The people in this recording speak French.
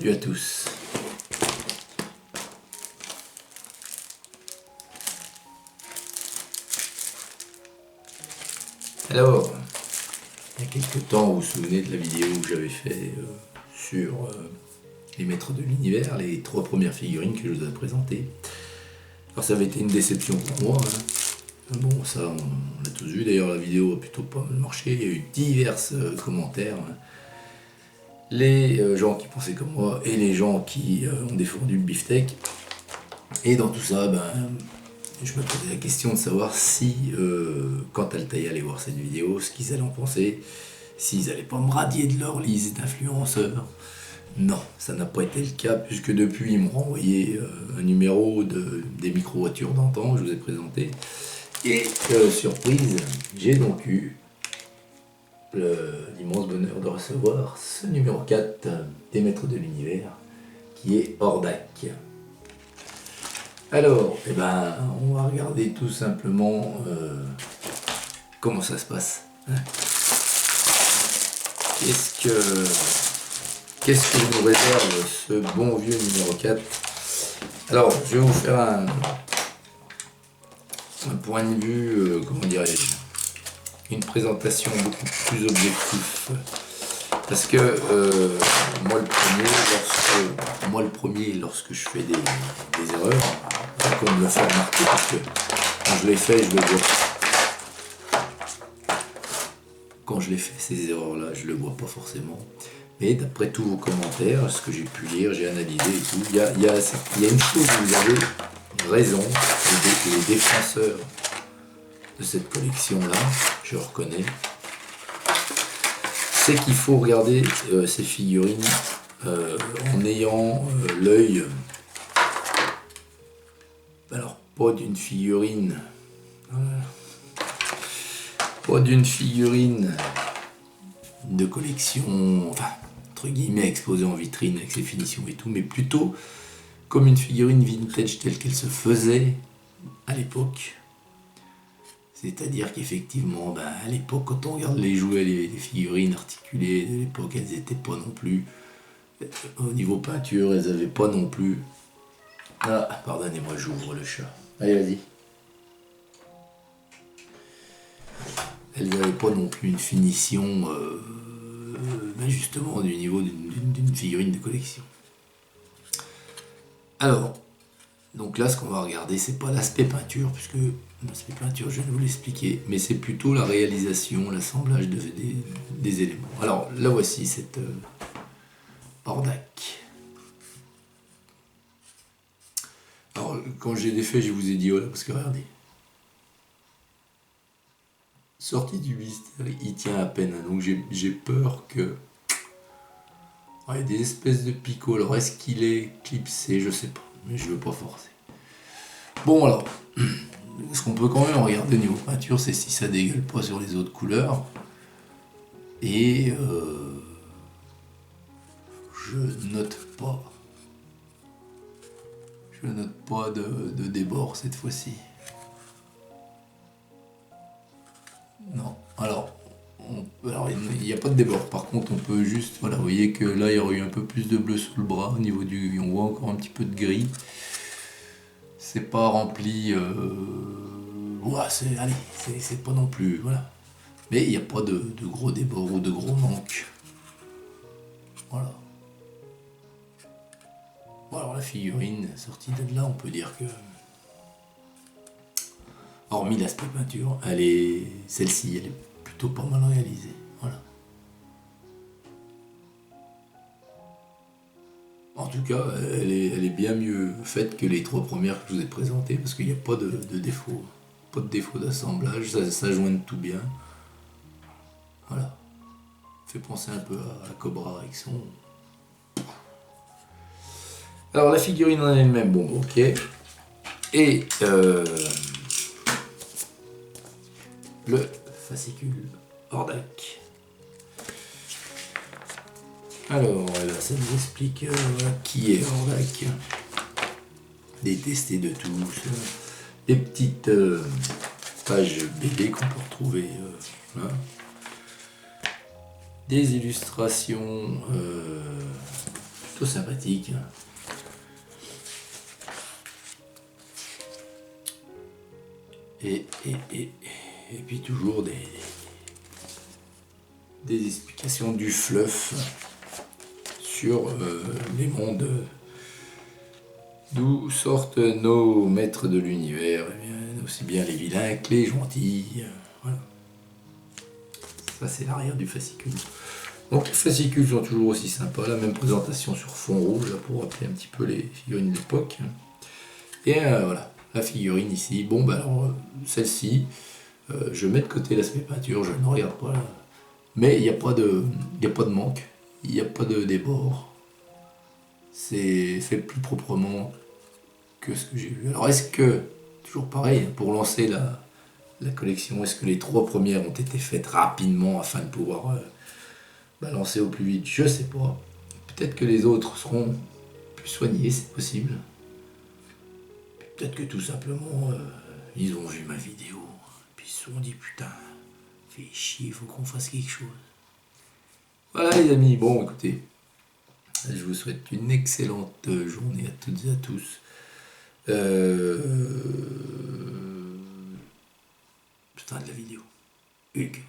Salut à tous. Alors, il y a quelques temps, vous vous souvenez de la vidéo que j'avais fait sur les maîtres de l'univers, les 3 premières figurines que je vous ai présentées. Alors ça avait été une déception pour moi, hein. Bon, ça on l'a tous vu, d'ailleurs la vidéo a plutôt pas mal marché, il y a eu divers commentaires. Hein. Les gens qui pensaient comme moi et les gens qui ont défendu le beefsteak. Et dans tout ça, je me posais la question de savoir si, quand Altaïa allait voir cette vidéo, ce qu'ils allaient en penser, s'ils allaient pas me radier de leur liste d'influenceurs. Non, ça n'a pas été le cas, puisque depuis, ils m'ont renvoyé un numéro des micro-voitures d'antan, je vous ai présenté. Et, surprise, j'ai donc eu l'immense bonheur de recevoir ce numéro 4 des maîtres de l'univers, qui est Hordak. Alors, on va regarder tout simplement comment ça se passe. Hein. Qu'est-ce que nous réserve ce bon vieux numéro 4? Alors, je vais vous faire un point de vue, comment dirais-je, une présentation beaucoup plus objective. Parce que moi le premier, lorsque je fais des erreurs, comme me le fait remarquer, parce que quand je les fais, je le vois. Quand je les fais, ces erreurs-là, je le vois pas forcément. Mais d'après tous vos commentaires, ce que j'ai pu lire, j'ai analysé et tout, il y a une chose où vous avez raison, les défenseurs de cette collection-là, je reconnais, c'est qu'il faut regarder ces figurines en ayant l'œil, alors pas d'une figurine de collection, enfin entre guillemets exposée en vitrine avec ses finitions et tout, mais plutôt comme une figurine vintage telle qu'elle se faisait à l'époque. C'est-à-dire qu'effectivement, à l'époque, quand on regarde les jouets, les figurines articulées de l'époque, elles n'étaient pas non plus, au niveau peinture, elles n'avaient pas non plus... Ah, pardonnez-moi, j'ouvre le chat. Allez, vas-y. Elles n'avaient pas non plus une finition, justement, du niveau d'une figurine de collection. Alors, donc là, ce qu'on va regarder, c'est pas l'aspect peinture, puisque l'aspect peinture, je viens de vous l'expliquer, mais c'est plutôt la réalisation, l'assemblage des éléments. Alors, là voici cette Hordak. Alors, quand j'ai défait, je vous ai dit, voilà, parce que regardez. Sorti du mystère, il tient à peine, donc j'ai peur que... Il y a des espèces de picots, alors est-ce qu'il est clipsé, je sais pas, mais je veux pas forcer. Bon alors, ce qu'on peut quand même regarder au niveau peinture, c'est si ça dégueule pas sur les autres couleurs. Et je note pas de débord cette fois-ci. Non, alors il n'y a pas de débord. Par contre, on peut juste, voilà, vous voyez que là il y aurait eu un peu plus de bleu sous le bras au niveau du, on voit encore un petit peu de gris. C'est pas rempli, ouais, c'est pas non plus, voilà. Mais il n'y a pas de gros débords ou de gros manques. Voilà. Bon, alors la figurine sortie de là, on peut dire que, hormis l'aspect peinture, celle-ci, elle est plutôt pas mal réalisée. Voilà. En tout cas, elle est bien mieux faite que les 3 premières que je vous ai présentées, parce qu'il n'y a pas de défaut. Pas de défaut d'assemblage, ça joint tout bien. Voilà. Fait penser un peu à Cobra avec son... Alors la figurine en elle-même, bon, ok. Et le fascicule Hordak. Alors là, ça nous explique qui est Hordak. Détesté de tous. Des petites pages BD qu'on peut retrouver là. Des illustrations plutôt sympathique. Et puis toujours des explications du fluff sur les mondes d'où sortent nos maîtres de l'univers, aussi bien les vilains que les gentils. Voilà. Ça c'est l'arrière du fascicule. Donc les fascicules sont toujours aussi sympas, la même présentation sur fond rouge là, pour rappeler un petit peu les figurines de l'époque. Et voilà, la figurine ici. Bon bah alors celle-ci, je mets de côté l'aspect peinture, je ne regarde pas là. Mais il n'y a pas de manque, il n'y a pas de débord. C'est fait plus proprement que ce que j'ai vu. Alors est-ce que, toujours pareil, pour lancer la collection, est-ce que les 3 premières ont été faites rapidement afin de pouvoir balancer au plus vite? Je sais pas. Peut-être que les autres seront plus soignés, c'est possible. Peut-être que tout simplement, ils ont vu ma vidéo, puis ils se sont dit putain, fait chier, il faut qu'on fasse quelque chose. Voilà les amis, bon écoutez, je vous souhaite une excellente journée à toutes et à tous. Fin de la vidéo. Hugues.